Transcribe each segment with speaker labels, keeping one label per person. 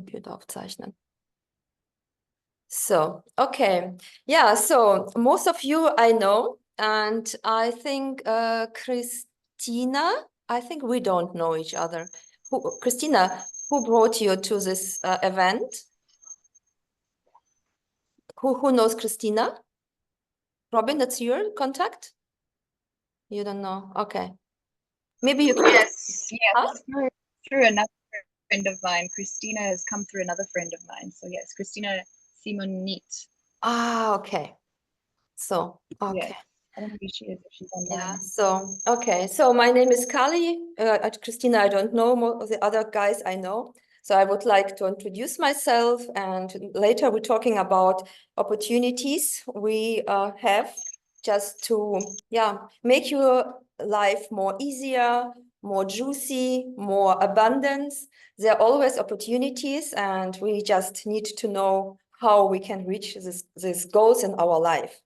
Speaker 1: Computer aufzeichnen. So, okay. Yeah, so most of you I know, and I think Christina, I think we don't know each other. Christina, who brought you to this event? Who knows Christina? Robin, that's your contact? You don't know. Okay. Maybe you can.
Speaker 2: Yes,
Speaker 1: Huh?
Speaker 2: through another friend of mine. Christina has come through another friend of mine. So yes, Christina Simonit.
Speaker 1: Ah, okay. So, okay.
Speaker 2: Yes. I don't know who she is if she's online.
Speaker 1: Yeah, so, okay. So my name is Kali. Christina, I don't know. Most of the other guys I know. So I would like to introduce myself, and later we're talking about opportunities we have just to, yeah, make your life more easier, more juicy, more abundance. There are always opportunities, and we just need to know how we can reach these goals in our life.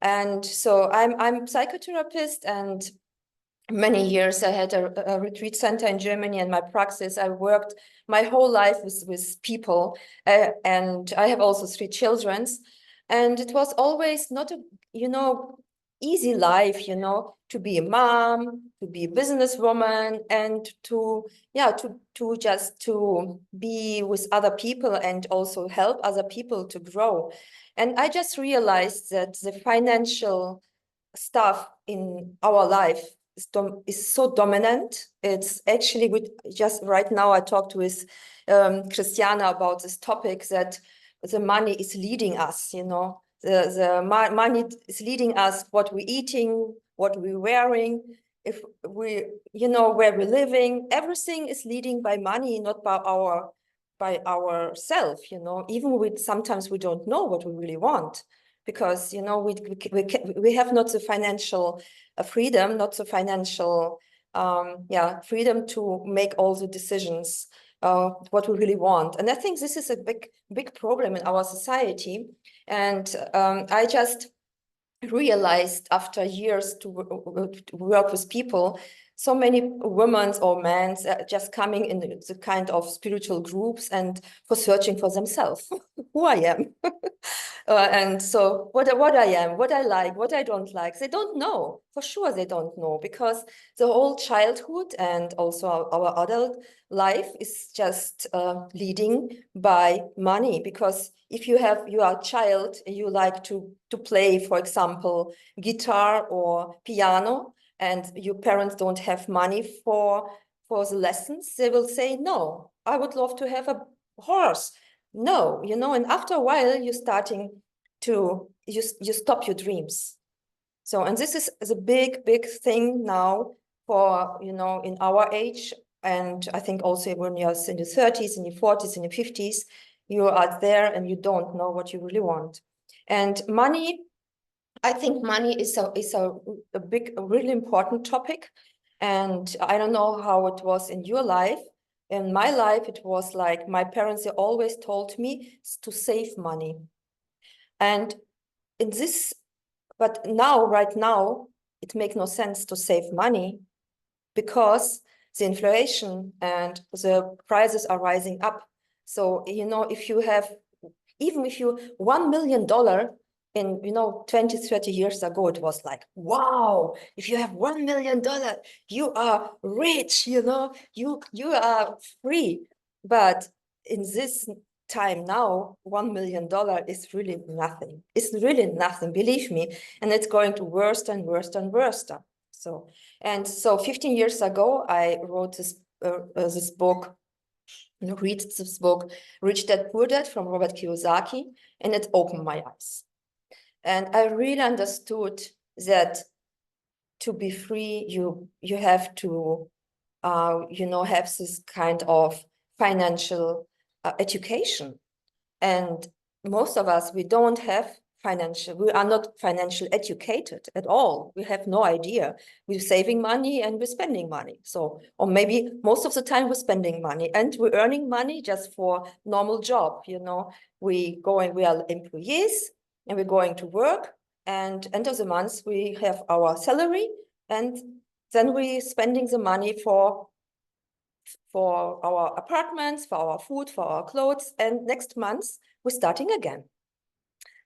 Speaker 1: And so I'm a psychotherapist, and many years I had a retreat center in Germany, and my practice, I worked my whole life with people, and I have also 3 children, and it was always not a, easy life, to be a mom, to be a businesswoman, and to just to be with other people and also help other people to grow. And I just realized that the financial stuff in our life is so dominant. It's actually, just right now I talked with Christiana about this topic, that the money is leading us, the money is leading us, what we're eating, what we're wearing, if we, where we're living. Everything is leading by money, not by ourselves, even sometimes we don't know what we really want, because we have not the financial freedom, not the financial freedom to make all the decisions what we really want. And I think this is a big problem in our society. And I just realized after years to work with people, so many women or men just coming in the kind of spiritual groups and for searching for themselves, who I am. And so what I am, what I like, what I don't like, they don't know. For sure, they don't know, because the whole childhood and also our adult life is just leading by money. Because if you are a child, you like to play, for example, guitar or piano, and your parents don't have money for the lessons, they will say, no, I would love to have a horse. No, and after a while you're starting to, you stop your dreams. So, and this is a big thing now for, in our age. And I think also when you're in your 30s, in your 40s, in your 50s, you are there and you don't know what you really want. And money, I think money is a really important topic. And I don't know how it was in your life. In my life, it was like my parents, they always told me to save money. And in this, but now, right now, it makes no sense to save money, because the inflation and the prices are rising up. So, if you have, even if you $1 million in, 20, 30 years ago, it was like, wow, if you have $1 million, you are rich, you are free. But in this time now, $1 million is really nothing. It's really nothing, believe me. And it's going to worse and worse and worse. So 15 years ago, I wrote this book, read this book, Rich Dad Poor Dad, from Robert Kiyosaki, and it opened my eyes. And I really understood that to be free, you have to, have this kind of financial education. And most of us, we don't have we are not financially educated at all. We have no idea. We're saving money and we're spending money. So, or maybe most of the time we're spending money and we're earning money just for normal job. We are employees and we're going to work, and end of the month we have our salary, and then we're spending the money for for our apartments, for our food, for our clothes. And next month, we're starting again.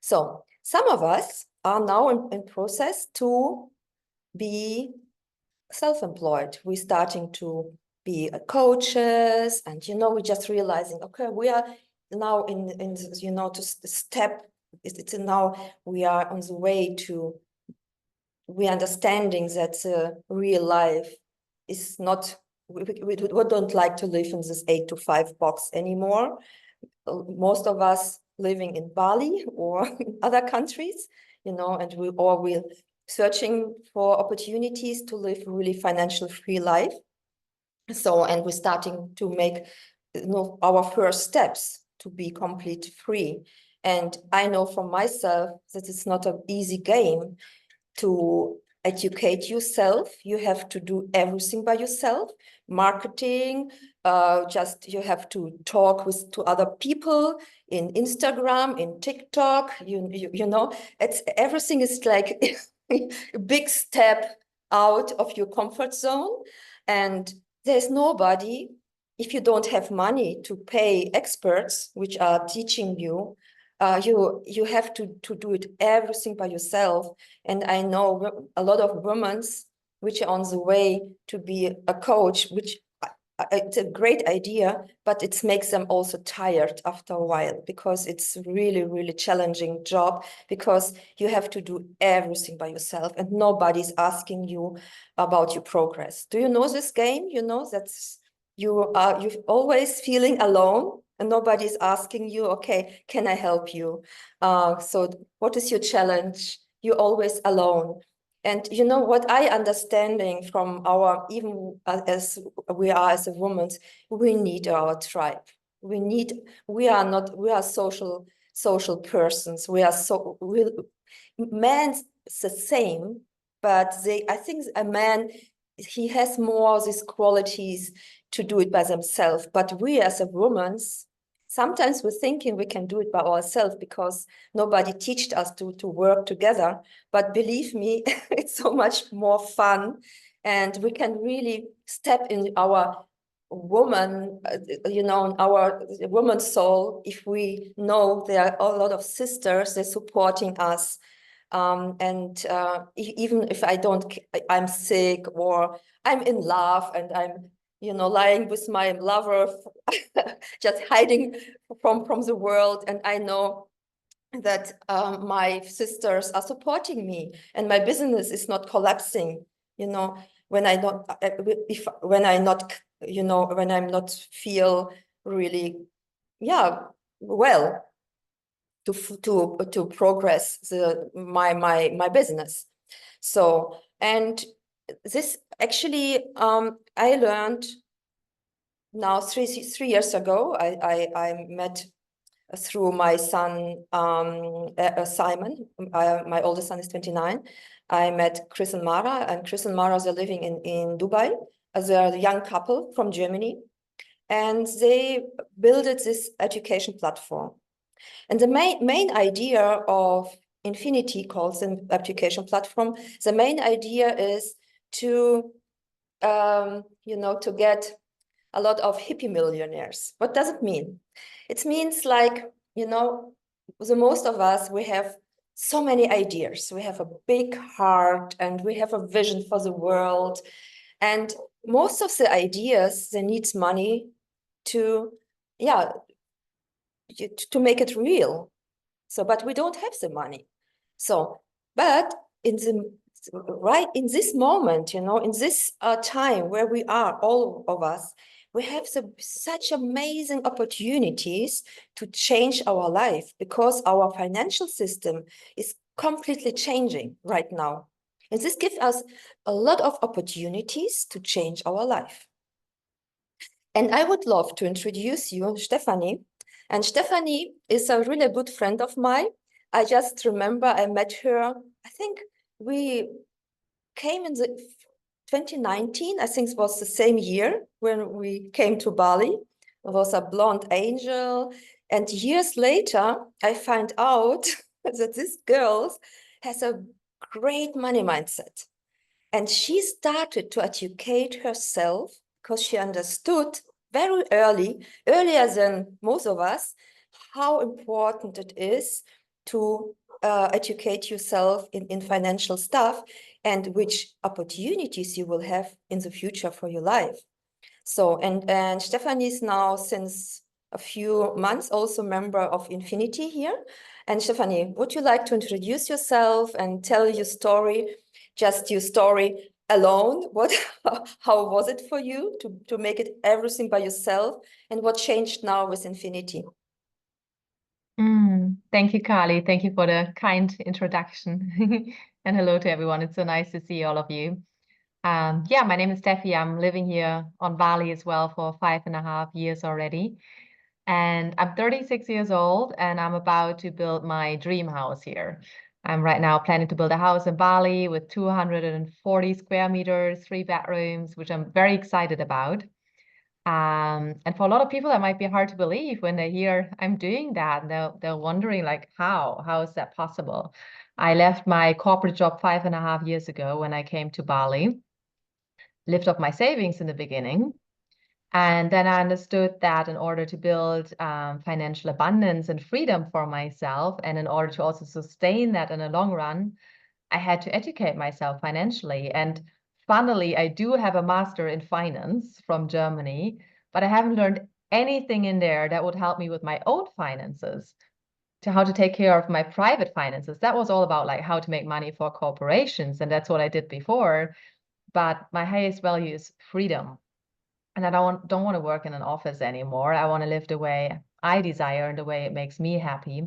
Speaker 1: So some of us are now in process to be self-employed. We're starting to be coaches, and we're just realizing, okay, we are now in to step. It's now we are on the way to. We understanding that real life is not. We don't like to live in this 8 to 5 box anymore. Most of us living in Bali or in other countries, and we're searching for opportunities to live really financial free life. So, and we're starting to make our first steps to be complete free. And I know for myself that it's not an easy game to educate yourself. You have to do everything by yourself. Marketing, just you have to talk to other people in Instagram, in TikTok. You know, it's everything is like a big step out of your comfort zone, and there's nobody. If you don't have money to pay experts which are teaching you, you have to do it everything by yourself. And I know a lot of women which are on the way to be a coach, which it's a great idea, but it makes them also tired after a while, because it's really, really challenging job, because you have to do everything by yourself and nobody's asking you about your progress. Do you know this game? You know, that's you're always feeling alone and nobody's asking you, okay, can I help you? So what is your challenge? You're always alone. And you know what I understanding from our, even as we are as a woman, we need our tribe. We are social persons. Men the same, but I think a man, he has more of these qualities to do it by themselves. But we as a woman, sometimes we're thinking we can do it by ourselves because nobody taught us to work together. But believe me, it's so much more fun, and we can really step in our woman, our woman's soul, if we know there are a lot of sisters, they're supporting us. Even if I'm sick or I'm in love and I'm, lying with my lover, just hiding from the world. And I know that my sisters are supporting me and my business is not collapsing, when I'm not feel really, well, to progress my business. So, and this actually I learned now 3 years ago. I met through my son Simon. My oldest son is 29. I met Chris and Mara, and Chris and Mara are living in Dubai. They're a young couple from Germany, and they built this education platform. And the main idea of Infinity, calls an education platform, the main idea is to get a lot of hippie millionaires. What does it mean? It means like, the most of us, we have so many ideas. We have a big heart and we have a vision for the world. And most of the ideas, they need money to make it real. So, but we don't have the money. So, but in this moment, in this time where we are, all of us, we have such amazing opportunities to change our life, because our financial system is completely changing right now. And this gives us a lot of opportunities to change our life. And I would love to introduce you Stephanie. And Stephanie is a really good friend of mine. I just remember I met her, I think we came in the 2019, I think it was the same year when we came to Bali. It was a blonde angel. And years later, I find out that this girl has a great money mindset. And she started to educate herself because she understood very early, earlier than most of us, how important it is to educate yourself in financial stuff and which opportunities you will have in the future for your life. So, and Stephanie is now since a few months also member of Infinity here. And Stephanie, would you like to introduce yourself and tell your story, just your story alone? How was it for you to make it everything by yourself, and what changed now with Infinity?
Speaker 3: Thank you, Carly. Thank you for the kind introduction. And hello to everyone. It's so nice to see all of you. Yeah, my name is Steffi. I'm living here on Bali as well for 5.5 years already. And I'm 36 years old, and I'm about to build my dream house here. I'm right now planning to build a house in Bali with 240 square meters, 3 bedrooms, which I'm very excited about. And for a lot of people, that might be hard to believe when they hear I'm doing that. They're wondering, like, how is that possible? I left my corporate job 5.5 years ago when I came to Bali, lived off my savings in the beginning. And then I understood that in order to build financial abundance and freedom for myself, and in order to also sustain that in the long run, I had to educate myself financially. And funnily, I do have a master in finance from Germany, but I haven't learned anything in there that would help me with my own finances, to how to take care of my private finances. That was all about like how to make money for corporations, and that's what I did before. But my highest value is freedom. And I don't want to work in an office anymore. I want to live the way I desire and the way it makes me happy.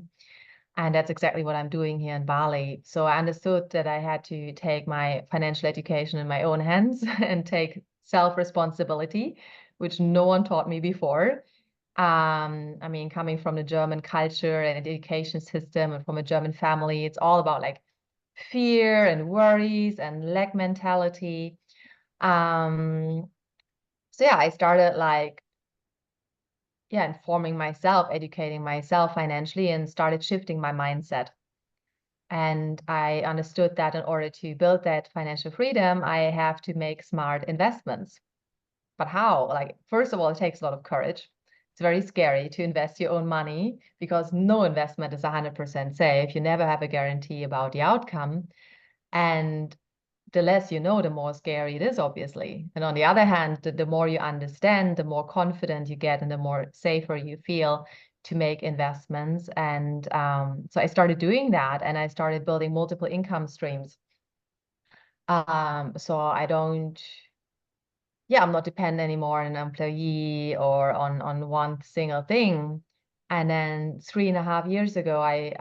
Speaker 3: And that's exactly what I'm doing here in Bali. So I understood that I had to take my financial education in my own hands and take self-responsibility, which no one taught me before. I mean, coming from the German culture and education system and from a German family, it's all about like fear and worries and lack mentality. So yeah, I started like, yeah, informing myself, educating myself financially, and started shifting my mindset. And I understood that in order to build that financial freedom, I have to make smart investments. But how? Like, first of all, it takes a lot of courage. It's very scary to invest your own money because no investment is 100% safe. You never have a guarantee about the outcome. And the less you know, the more scary it is, obviously. And on the other hand, the more you understand, the more confident you get and the more safer you feel to make investments. And so I started doing that, and I started building multiple income streams. So I don't, yeah, I'm not dependent anymore on an employee or on one single thing. And then 3.5 years ago, I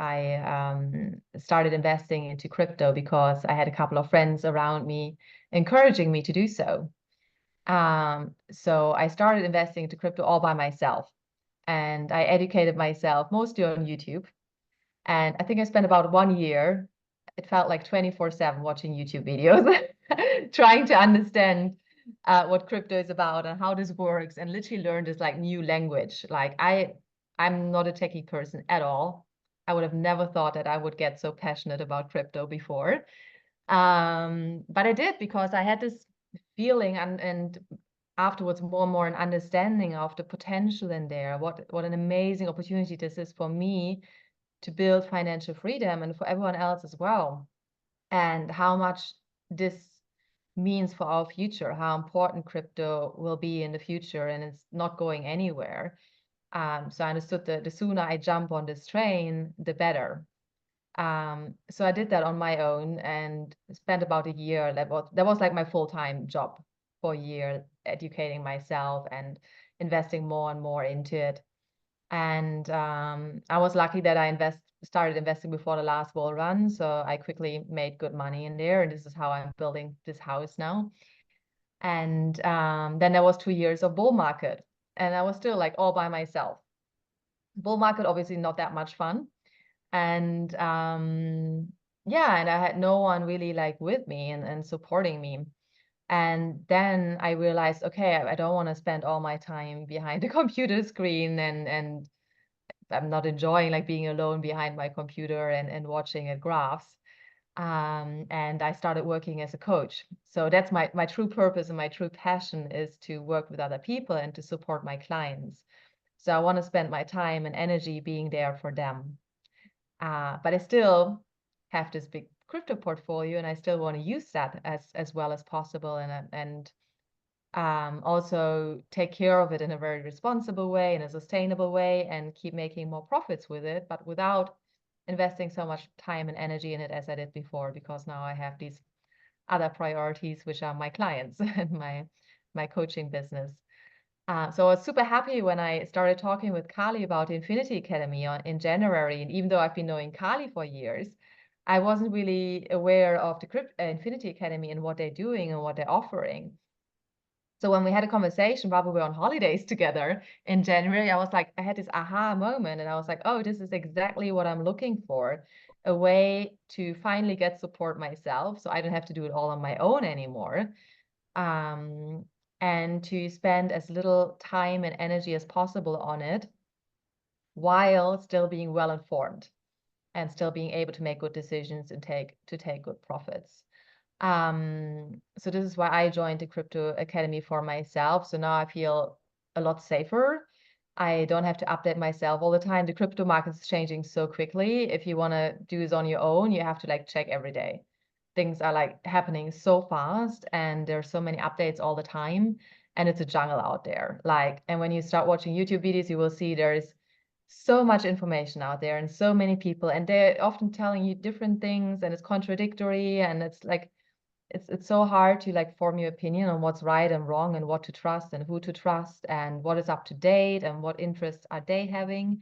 Speaker 3: started investing into crypto because I had a couple of friends around me encouraging me to do so. So I started investing into crypto all by myself, and I educated myself mostly on YouTube. And I think I spent about 1 year. It felt like 24/7 watching YouTube videos, trying to understand what crypto is about and how this works, and literally learned this like new language. Like I'm not a techie person at all. I would have never thought that I would get so passionate about crypto before. But I did because I had this feeling and afterwards more and more an understanding of the potential in there. What an amazing opportunity this is for me to build financial freedom and for everyone else as well. And how much this means for our future, how important crypto will be in the future, and it's not going anywhere. So I understood that the sooner I jump on this train, the better. So I did that on my own and spent about a year. That was like my full-time job for a year, educating myself and investing more and more into it. And I was lucky that I started investing before the last bull run, so I quickly made good money in there, and this is how I'm building this house now. And then there was 2 years of bull market, and I was still like all by myself. Bull market obviously not that much fun, and yeah, and I had no one really like with me and supporting me. And then I realized, okay, I don't want to spend all my time behind the computer screen, and I'm not enjoying like being alone behind my computer and watching at graphs. And I started working as a coach. So that's my true purpose and my true passion is to work with other people and to support my clients. So I want to spend my time and energy being there for them. But I still have this big crypto portfolio, and I still want to use that as well as possible, and also take care of it in a very responsible way, in a sustainable way, and keep making more profits with it, but without investing so much time and energy in it as I did before, because now I have these other priorities, which are my clients and my coaching business. So I was super happy when I started talking with Kali about the Infinity Academy in January. And even though I've been knowing Kali for years, I wasn't really aware of the Infinity Academy and what they're doing and what they're offering. So when we had a conversation while we were on holidays together in January, I was like, I had this aha moment, and I was like, oh, this is exactly what I'm looking for, a way to finally get support myself, so I don't have to do it all on my own anymore, and to spend as little time and energy as possible on it, while still being well informed and still being able to make good decisions and take good profits. So this is why I joined the Crypto Academy for myself. So now I feel a lot safer. I don't have to update myself all the time. The crypto market is changing so quickly. If you want to do this on your own, you have to like check every day. Things are like happening so fast, and there's so many updates all the time, and it's a jungle out there. Like, and when you start watching YouTube videos, you will see there's so much information out there and so many people, and they're often telling you different things, and it's contradictory, and it's like it's so hard to like form your opinion on what's right and wrong and what to trust and who to trust and what is up to date and what interests are they having.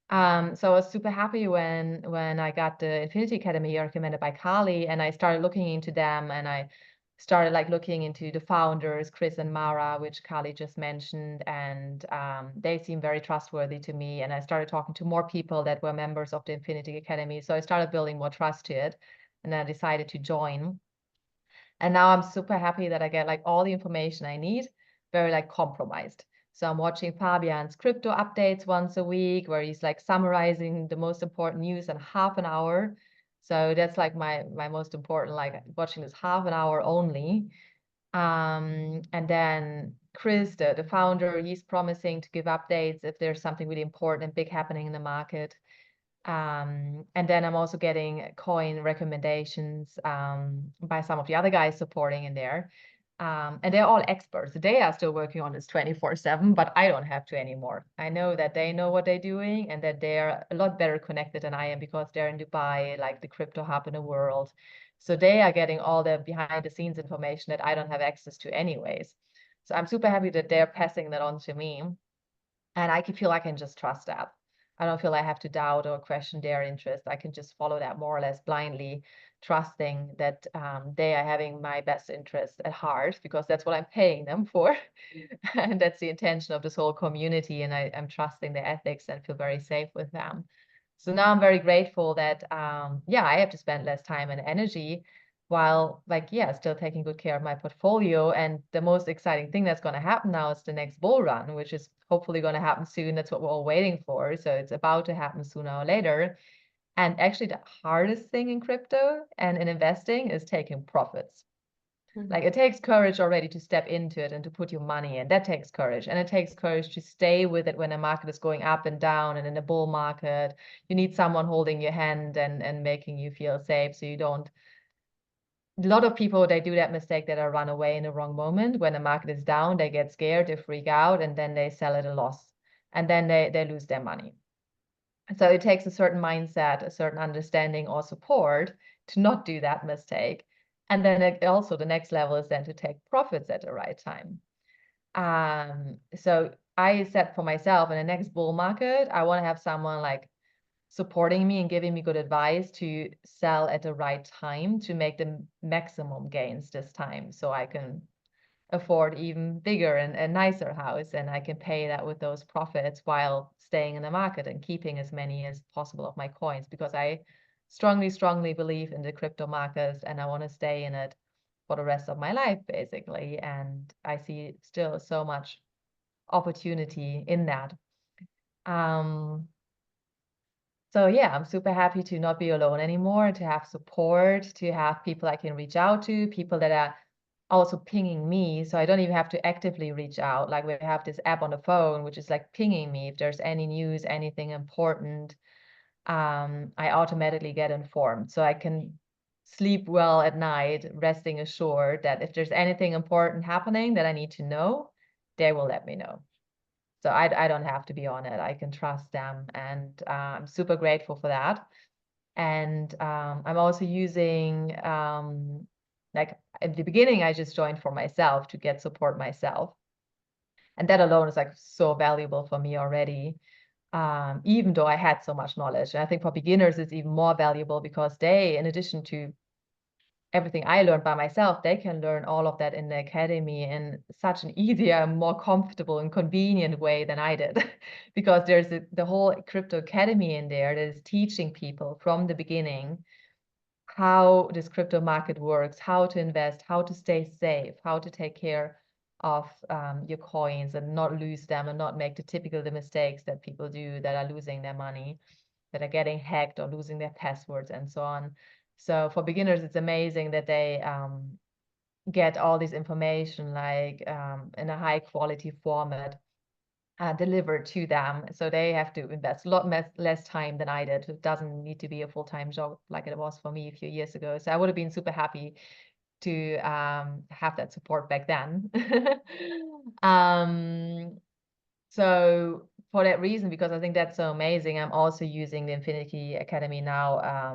Speaker 3: So I was super happy when I got the Infinity Academy recommended by Kali, and I started looking into them, and I started like looking into the founders, Chris and Mara, which Kali just mentioned, and they seem very trustworthy to me. And I started talking to more people that were members of the Infinity Academy. So I started building more trust to it, and I decided to join. And now I'm super happy that I get like all the information I need, very like compromised. So I'm watching Fabian's crypto updates once a week, where he's like summarizing the most important news in half an hour. So that's like my most important, like watching this half an hour only. And then Chris, the founder, he's promising to give updates if there's something really important and big happening in the market. And then I'm also getting coin recommendations by some of the other guys supporting in there. And they're all experts. They are still working on this 24/7, but I don't have to anymore. I know that they know what they're doing and that they're a lot better connected than I am, because they're in Dubai, like the crypto hub in the world. So they are getting all the behind the scenes information that I don't have access to anyways. So I'm super happy that they're passing that on to me. And I can feel I can just trust that. I don't feel I have to doubt or question their interest. I can just follow that more or less blindly, trusting that they are having my best interest at heart, because that's what I'm paying them for. And that's the intention of this whole community. And I'm trusting their ethics and feel very safe with them. So now I'm very grateful that, yeah, I have to spend less time and energy while like, yeah, still taking good care of my portfolio. And the most exciting thing that's going to happen now is the next bull run, which is hopefully going to happen soon. That's what we're all waiting for. So it's about to happen sooner or later. And actually the hardest thing in crypto and in investing is taking profits. Like it takes courage already to step into it and to put your money in. That takes courage. And it takes courage to stay with it when the market is going up and down. And in a bull market, you need someone holding your hand and making you feel safe, so you don't. A lot of people, they do that mistake, that I run away in the wrong moment. When the market is down, they get scared, they freak out, and then they sell at a loss. And then they lose their money. So it takes a certain mindset, a certain understanding or support to not do that mistake. And then also the next level is then to take profits at the right time. So I set for myself, in the next bull market, I want to have someone like supporting me and giving me good advice to sell at the right time to make the maximum gains this time, so I can afford even bigger and nicer house, and I can pay that with those profits while staying in the market and keeping as many as possible of my coins, because I strongly believe in the crypto markets, and I want to stay in it for the rest of my life, basically. And I see still so much opportunity in that. So yeah, I'm super happy to not be alone anymore, to have support, to have people I can reach out to, people that are also pinging me. So I don't even have to actively reach out. Like we have this app on the phone, which is like pinging me if there's any news, anything important. I automatically get informed. So I can sleep well at night, resting assured that if there's anything important happening that I need to know, they will let me know. So I don't have to be on it. I can trust them, and I'm super grateful for that. And I'm also using, like at the beginning, I just joined for myself to get support myself. And that alone is like so valuable for me already, even though I had so much knowledge. And I think for beginners, it's even more valuable because they, in addition to everything I learned by myself, they can learn all of that in the academy in such an easier, more comfortable and convenient way than I did. Because there's the whole crypto academy in there that is teaching people from the beginning how this crypto market works, how to invest, how to stay safe, how to take care of your coins and not lose them and not make the mistakes that people do that are losing their money, that are getting hacked or losing their passwords and so on. So for beginners, it's amazing that they get all this information like in a high quality format delivered to them. So they have to invest a lot less time than I did. It doesn't need to be a full-time job like it was for me a few years ago. So I would have been super happy to have that support back then. So for that reason, because I think that's so amazing, I'm also using the Infinity Academy now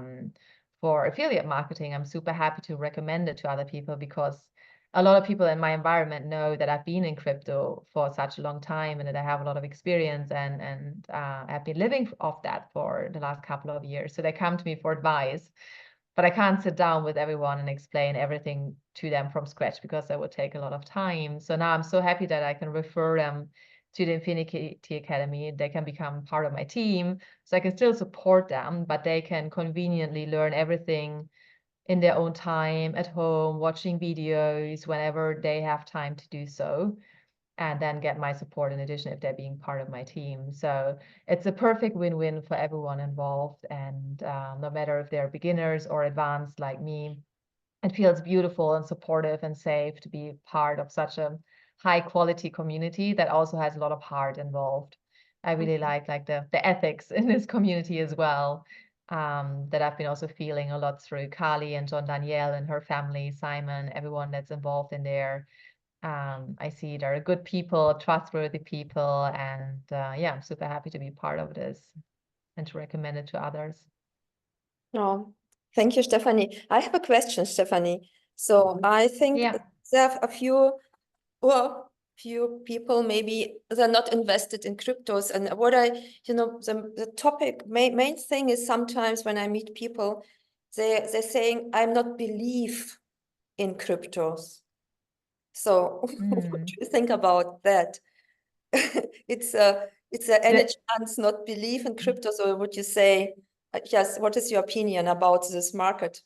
Speaker 3: for affiliate marketing. I'm super happy to recommend it to other people because a lot of people in my environment know that I've been in crypto for such a long time and that I have a lot of experience and I've been living off that for the last couple of years. So they come to me for advice, but I can't sit down with everyone and explain everything to them from scratch because that would take a lot of time. So now I'm so happy that I can refer them to the Infinity Academy. They can become part of my team. So I can still support them, but they can conveniently learn everything in their own time at home, watching videos whenever they have time to do so, and then get my support in addition if they're being part of my team. So it's a perfect win-win for everyone involved. And no matter if they're beginners or advanced like me, it feels beautiful and supportive and safe to be part of such a high quality community that also has a lot of heart involved. I really like the ethics in this community as well, that I've been also feeling a lot through Kali and John Danielle and her family, Simon, everyone that's involved in there. I see there are good people, trustworthy people, and yeah, I'm super happy to be part of this and to recommend it to others.
Speaker 1: Oh, thank you, Stephanie. I have a question, Stephanie. So I think
Speaker 3: Yeah.
Speaker 1: there are a few people maybe they're not invested in cryptos. And what the topic, main thing is sometimes when I meet people, they're saying, I'm not believe in cryptos. So what do you think about that? It's any chance not believe in cryptos, or would you say, yes, what is your opinion about this market?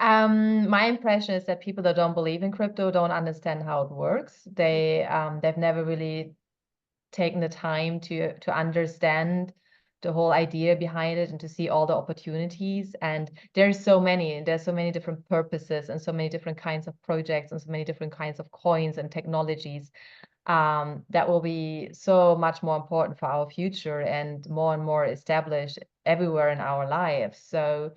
Speaker 3: My impression is that people that don't believe in crypto don't understand how it works. They've never really taken the time to understand the whole idea behind it and to see all the opportunities. And there's so many different purposes and so many different kinds of projects and so many different kinds of coins and technologies that will be so much more important for our future and more established everywhere in our lives. So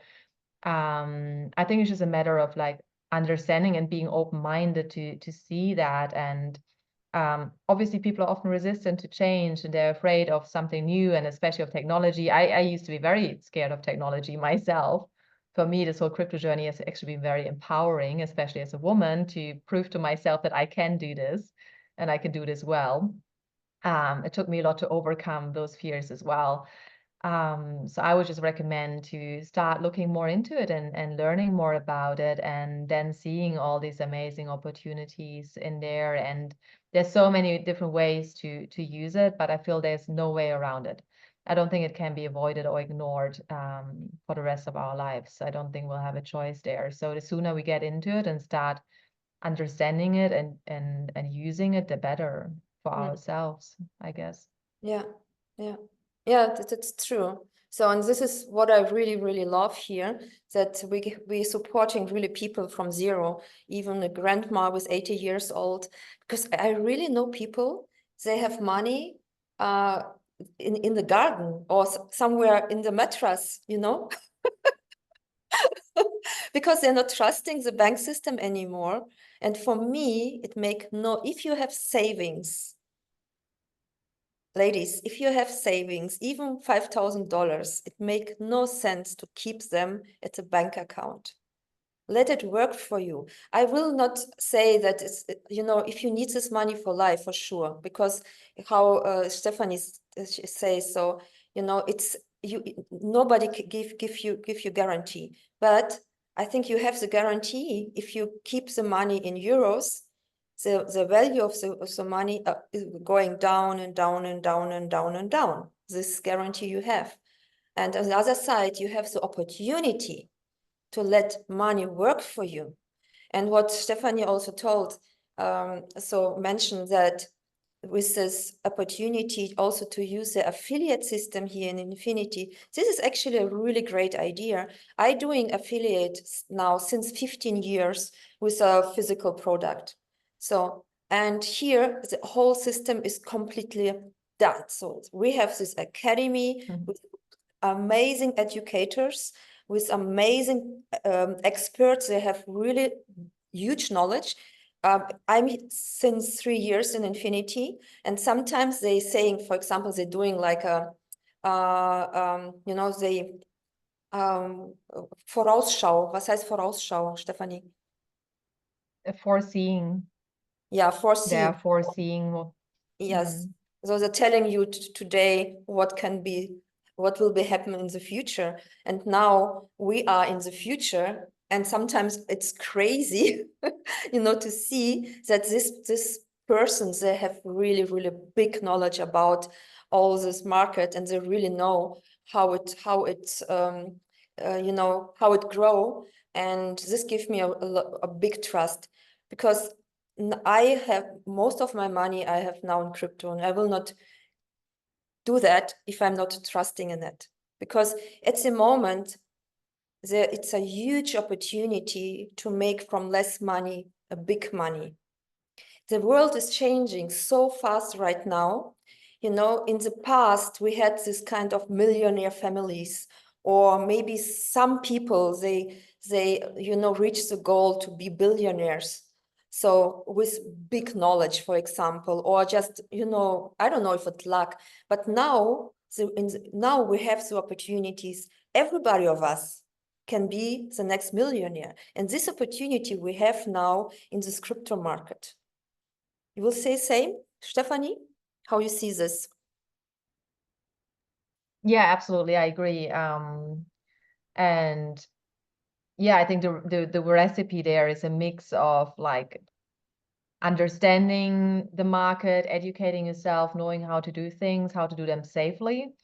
Speaker 3: I think it's just a matter of like understanding and being open-minded to see that. And obviously people are often resistant to change and they're afraid of something new and especially of technology. I used to be very scared of technology myself. For me, this whole crypto journey has actually been very empowering, especially as a woman, to prove to myself that I can do this and I can do this well. It took me a lot to overcome those fears as well. So I would just recommend to start looking more into it and learning more about it and then seeing all these amazing opportunities in there. And there's so many different ways to use it, but I feel there's no way around it. I don't think it can be avoided or ignored for the rest of our lives. I don't think we'll have a choice there. So the sooner we get into it and start understanding it and using it, the better for ourselves, I guess.
Speaker 1: Yeah, yeah. Yeah, that's true. So, and this is what I really, really love here, that we're supporting really people from zero, even a grandma was 80 years old, because I really know people, they have money in the garden or somewhere in the mattress, you know, because they're not trusting the bank system anymore. And for me, if you have savings, ladies, if you have savings, even $5,000, it makes no sense to keep them at a bank account. Let it work for you. I will not say that it's, you know, if you need this money for life, for sure, because how Stephanie says, so, you know, it's nobody can give you guarantee. But I think you have the guarantee if you keep the money in euros, the value of the money is going down and down and down and down and down. This guarantee you have. And on the other side, you have the opportunity to let money work for you. And what Stephanie also told, mentioned that with this opportunity also to use the affiliate system here in Infinity, this is actually a really great idea. I'm doing affiliate now since 15 years with a physical product. So, and here the whole system is completely done. So we have this academy with amazing educators, with amazing experts. They have really huge knowledge. I'm since 3 years in Infinity, and sometimes they saying, for example, they're doing like a, you know, they Vorausschau. Was heißt Vorausschau, Stephanie?
Speaker 3: Foreseeing.
Speaker 1: Yeah, foreseeing.
Speaker 3: They are foreseeing.
Speaker 1: Yes. So they're telling you today what will be happen in the future. And now we are in the future. And sometimes it's crazy, you know, to see that this persons, they have really, really big knowledge about all this market, and they really know how it you know, how it grow. And this gives me a big trust, because I have most of my money I have now in crypto, and I will not do that if I'm not trusting in it, because at the moment it's a huge opportunity to make from less money a big money. The world is changing so fast right now. You know, in the past we had this kind of millionaire families, or maybe some people they you know reach the goal to be billionaires. So with big knowledge, for example, or just, you know, I don't know if it's luck, but now now we have the opportunities. Everybody of us can be the next millionaire, and this opportunity we have now in this crypto market. You will say same, Stephanie? How you see this?
Speaker 3: Yeah, absolutely. I agree. And yeah, I think the recipe there is a mix of like understanding the market, educating yourself, knowing how to do things, how to do them safely,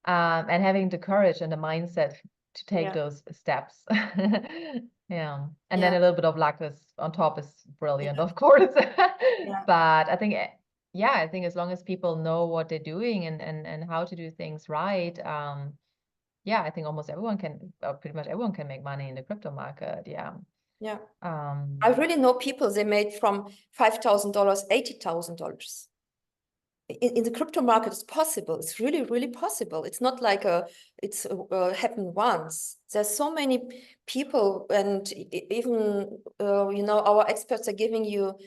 Speaker 3: and having the courage and the mindset to take those steps. Yeah. And then a little bit of luck is on top is brilliant, of course. But I think, yeah, I think as long as people know what they're doing and how to do things right, yeah, I think almost everyone can, or pretty much everyone can make money in the crypto market. Yeah.
Speaker 1: Yeah. I really know people, they made from $5,000, $80,000. In the crypto market, it's possible. It's really, really possible. It's not like it's happened once. There's so many people, and even you know, our experts are giving you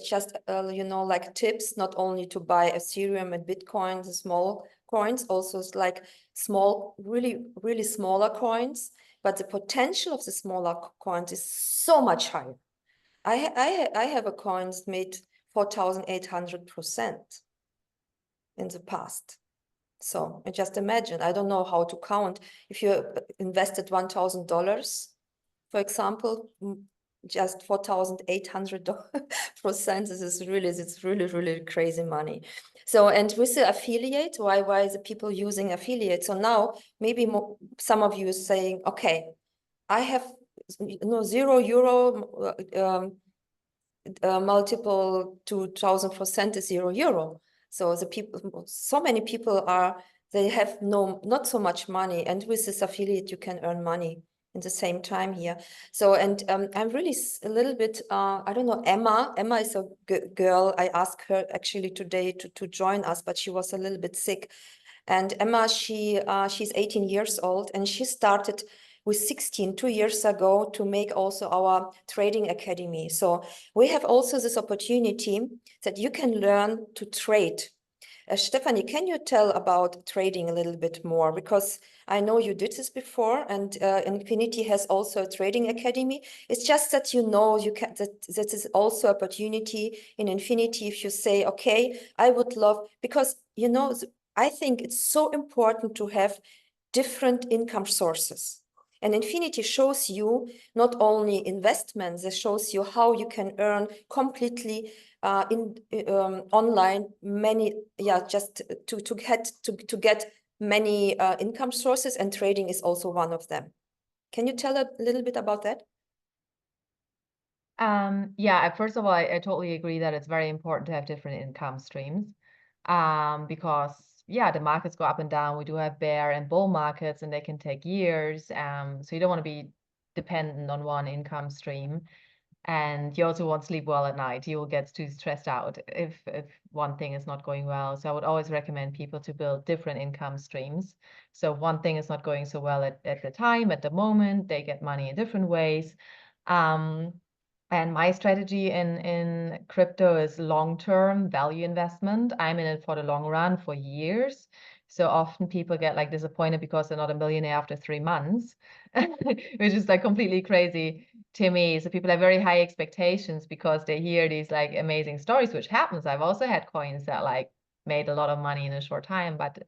Speaker 1: just you know, like tips, not only to buy Ethereum and Bitcoin, the small coins, also it's like small, really, really smaller coins. But the potential of the smaller coins is so much higher. I have a coins made 4,800% in the past. So just imagine, I don't know how to count. If you invested $1,000, for example, just 4,800%, it's really, really crazy money. So, and with the affiliate, why is the people using affiliate? So now maybe some of you are saying, okay, I have €0 multiple 2,000% is €0. So the people, so many people they have not so much money, and with this affiliate you can earn money in the same time here. So, and I'm really a little bit, I don't know, Emma is a girl. I asked her actually today to join us, but she was a little bit sick. And Emma, she's 18 years old, and she started with 16, 2 years ago, to make also our trading academy. So we have also this opportunity that you can learn to trade. Stephanie, can you tell about trading a little bit more? Because I know you did this before, and Infinity has also a trading academy. It's just that you know that is also opportunity in Infinity. If you say, okay, I would love, because you know, I think it's so important to have different income sources. And Infinity shows you not only investments, it shows you how you can earn completely online many, just to get many income sources, and trading is also one of them. Can you tell a little bit about that?
Speaker 3: Yeah, first of all, I totally agree that it's very important to have different income streams, because yeah, the markets go up and down. We do have bear and bull markets, and they can take years. So you don't want to be dependent on one income stream, and you also won't sleep well at night. You will get too stressed out if one thing is not going well. So I would always recommend people to build different income streams. So if one thing is not going so well at the moment, they get money in different ways. And my strategy in crypto is long-term value investment. I'm in it for the long run, for years. So often people get like disappointed because they're not a millionaire after 3 months, which is like completely crazy to me. So people have very high expectations because they hear these like amazing stories, which happens. I've also had coins that like made a lot of money in a short time, but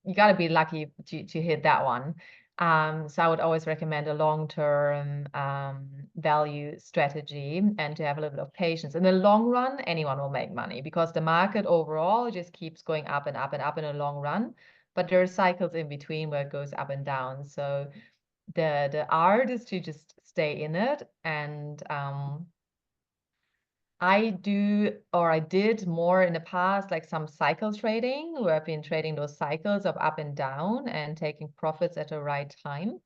Speaker 3: you got to be lucky to hit that one. So I would always recommend a long-term value strategy, and to have a little bit of patience. In the long run, anyone will make money, because the market overall just keeps going up and up and up in the long run. But there are cycles in between where it goes up and down. So the art is to just stay in it. And I did more in the past, like some cycle trading, where I've been trading those cycles of up and down and taking profits at the right time.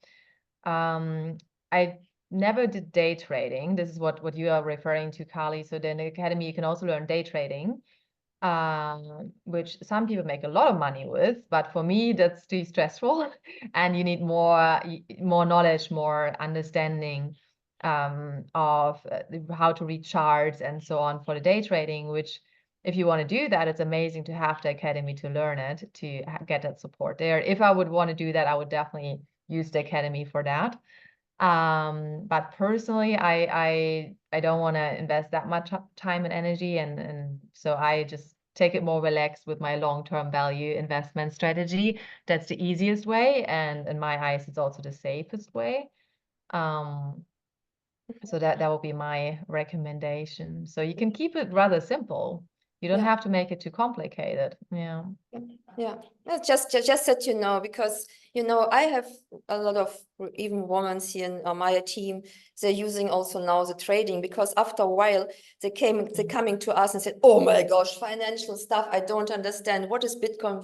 Speaker 3: I never did day trading. This is what you are referring to, Carly. So then in the academy, you can also learn day trading, which some people make a lot of money with, but for me, that's too stressful. And you need more knowledge, more understanding of how to read charts and so on for the day trading, which if you want to do that, it's amazing to have the academy to learn it, to get that support there. If I would want to do that, I would definitely use the academy for that. But personally, I don't want to invest that much time and energy, and so I just take it more relaxed with my long-term value investment strategy. That's the easiest way, and in my eyes, it's also the safest way. So that will be my recommendation. So you can keep it rather simple. You don't have to make it too complicated. Yeah.
Speaker 1: Yeah, that's just that, you know, because, you know, I have a lot of even women here on my team. They're using also now the trading, because after a while they're coming to us and said, oh my gosh, financial stuff, I don't understand. What is Bitcoin?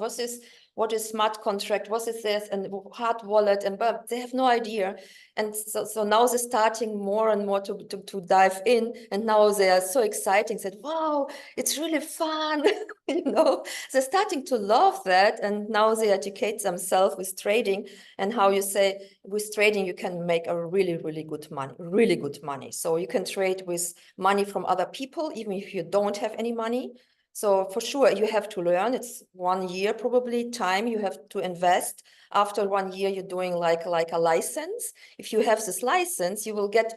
Speaker 1: What is smart contract? What is this? And hard wallet? And but they have no idea. And so now they're starting more and more to dive in. And now they are so exciting. Said, wow, it's really fun. You know, they're starting to love that. And now they educate themselves with trading, and how you say with trading, you can make a really, really good money. So you can trade with money from other people, even if you don't have any money. So for sure, you have to learn. It's 1 year probably time you have to invest. After 1 year, you're doing like a license. If you have this license, you will get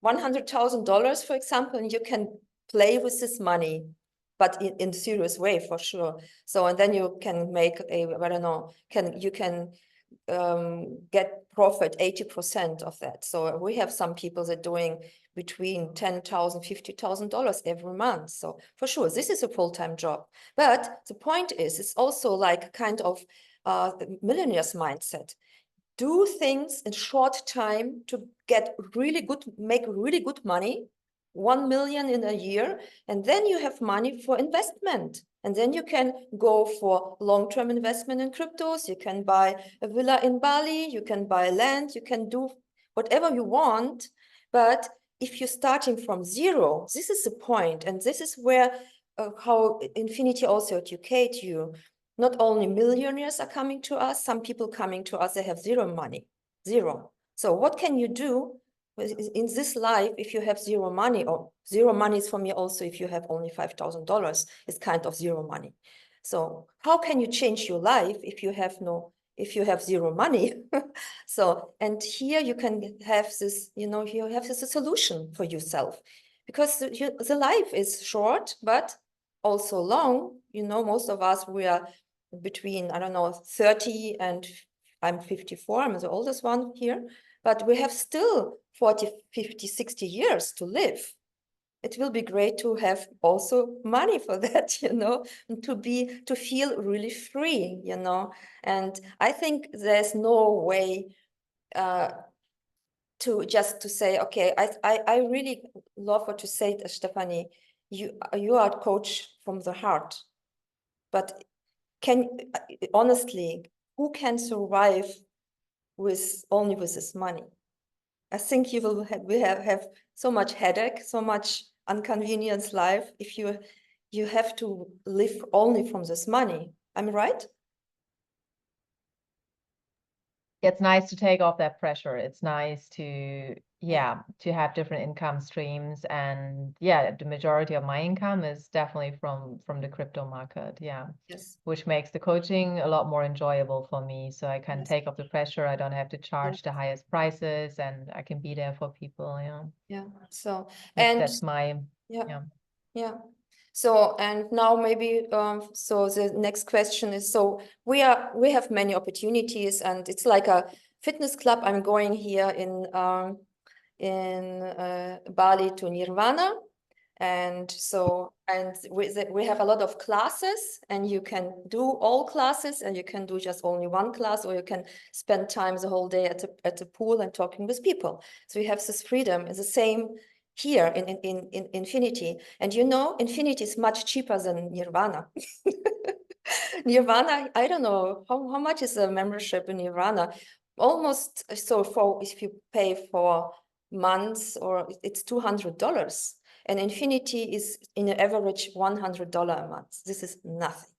Speaker 1: $100,000, for example, and you can play with this money, but in a serious way, for sure. So, and then you can make I don't know, you can get profit 80% of that. So we have some people that are doing between $10,000, $50,000 every month. So for sure, this is a full-time job. But the point is, it's also like kind of millionaire's mindset. Do things in short time to make really good money, 1 million in a year, and then you have money for investment. And then you can go for long-term investment in cryptos. You can buy a villa in Bali. You can buy land. You can do whatever you want. But if you're starting from zero, this is the point. And this is where how Infinity also educate you. Not only millionaires are coming to us, some people coming to us, they have zero money, zero. So what can you do in this life if you have zero money? Or zero money is for me also if you have only $5,000, it's kind of zero money. So how can you change your life if you have zero money? So, and here you can have this, you have this a solution for yourself, because the life is short, but also long. Most of us, we are between, I don't know, 30 and I'm 54, I'm the oldest one here, but we have still 40, 50, 60 years to live. It will be great to have also money for that, and to feel really free, and I think there's no way to say, okay, I really love what you said, Stephanie, you are a coach from the heart, but honestly, who can survive only with this money? I think you will have so much headache, so much inconvenience life if you have to live only from this money. I'm right?
Speaker 3: It's nice to take off that pressure. It's nice to have different income streams, and the majority of my income is definitely from the crypto market.
Speaker 1: Yes.
Speaker 3: Which makes the coaching a lot more enjoyable for me. So I can take off the pressure. I don't have to charge the highest prices, and I can be there for people.
Speaker 1: Yeah. So
Speaker 3: that's my
Speaker 1: yeah. So, and now maybe so the next question is, so we have many opportunities, and it's like a fitness club. I'm going here in Bali to Nirvana, and so we have a lot of classes, and you can do all classes, and you can do just only one class, or you can spend time the whole day at the pool and talking with people. So we have this freedom. It's the same here in Infinity, and Infinity is much cheaper than Nirvana. Nirvana, I don't know how much is a membership in Nirvana. Almost, so for if you pay for months, or it's $200, and Infinity is in an average $100 a month. This is nothing.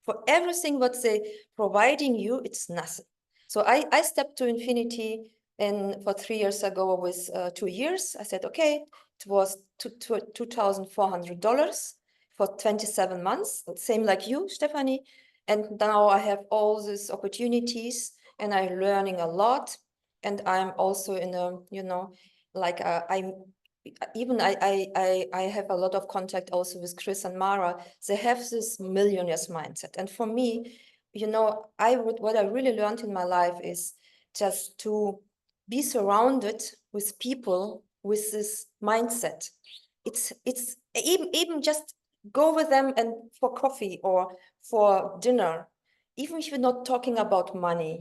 Speaker 1: For everything what they providing you, it's nothing. So I stepped to Infinity for 3 years ago with 2 years. I said, okay, it was $2,400 for 27 months, same like you, Stephanie. And now I have all these opportunities, and I'm learning a lot. And I'm also in a, like I have a lot of contact also with Chris and Mara. They have this millionaires mindset. And for me, what I really learned in my life is just to be surrounded with people with this mindset. It's even just go with them and for coffee or for dinner, even if you're not talking about money,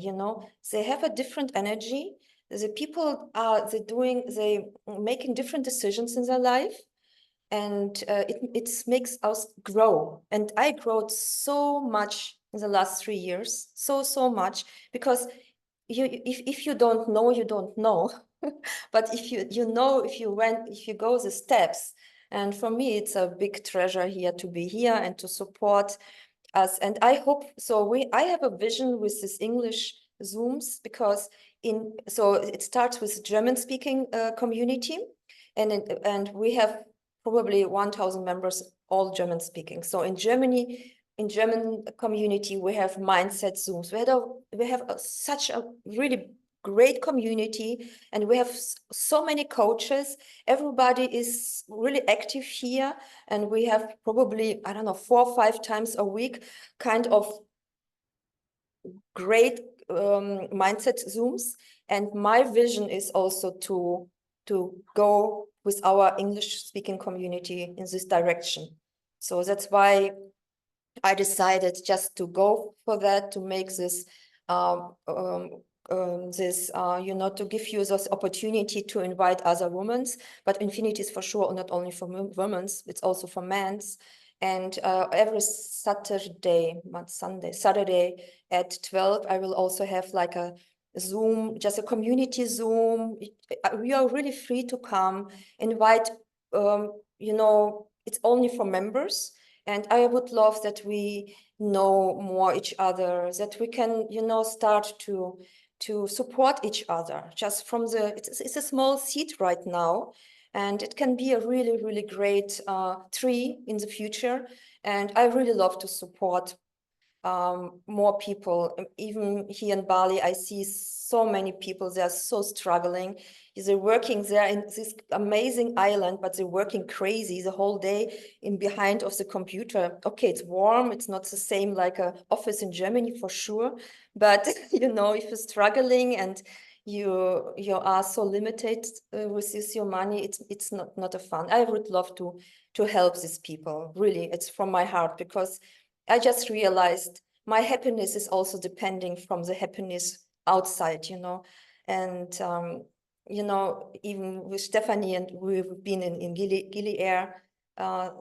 Speaker 1: they have a different energy. The people they making different decisions in their life, and it makes us grow. And I growed so much in the last 3 years, so much, because if you don't know, you don't know. But if you go the steps, and for me, it's a big treasure here to be here and to support us. And I hope so. I have a vision with this English Zooms, because it starts with German-speaking community, and we have probably 1,000 members, all German-speaking. So in Germany, in German community, we have mindset Zooms. We have such a really great community, and we have so many coaches. Everybody is really active here, and we have probably, I don't know, 4 or 5 times a week kind of great mindset Zooms. And my vision is also to go with our English speaking community in this direction. So that's why I decided just to go for that, to make this to give you this opportunity to invite other women. But Infinity is for sure not only for women, it's also for men's. And every Saturday at 12, I will also have like a Zoom, just a community Zoom. We are really free to come, invite, you know, it's only for members. And I would love that we know more each other, that we can, you know, start to support each other just from it's a small seed right now. And it can be a really, really great tree in the future. And I really love to support more people. Even here in Bali, I see so many people, they are so struggling. They're working there in this amazing island, but they're working crazy the whole day in behind of the computer. Okay, it's warm, it's not the same like a office in Germany for sure, but you know, if you're struggling and you are so limited with your money, it's not a fun. I would love to help these people, really. It's from my heart, because I just realized my happiness is also depending from the happiness outside, you know. And you know, even with Stephanie, and we've been in Gili Air,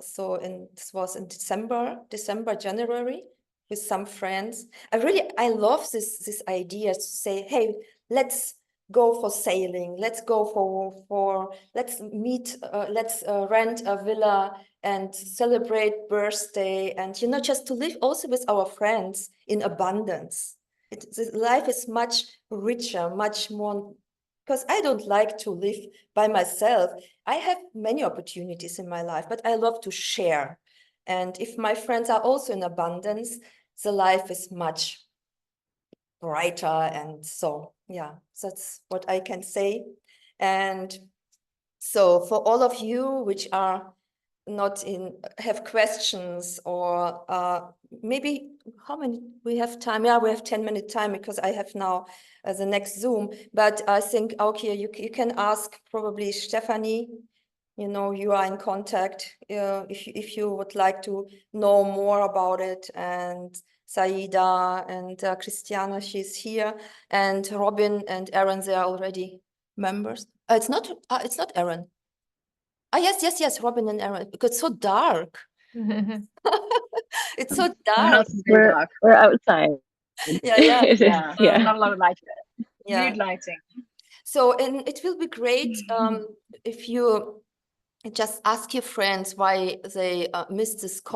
Speaker 1: so this was in December, January, with some friends. I love this idea to say, hey, let's go for sailing, let's go for let's meet, let's rent a villa and celebrate birthday, and you know, just to live also with our friends in abundance. Life is much richer, much more, because I don't like to live by myself. I have many opportunities in my life, but I love to share. And if my friends are also in abundance, the life is much brighter. And so, yeah, that's what I can say. And so for all of you which are have questions, or maybe how many we have time? Yeah, we have 10-minute time, because I have now the next Zoom. But I think, okay, you can ask probably Stephanie. You know, you are in contact if you would like to know more about it, and Saida and Christiana, she's here, and Robin and Aaron, they are already members. It's not Aaron. Ah, yes, Robin and Aaron, because it's so dark. It's so
Speaker 2: My
Speaker 1: dark.
Speaker 2: house is very dark.
Speaker 4: We're outside.
Speaker 1: Yeah.
Speaker 2: Yeah. Not a lot of light.
Speaker 1: Yeah.
Speaker 2: Mood lighting.
Speaker 1: So, and it will be great if you just ask your friends why they missed this call.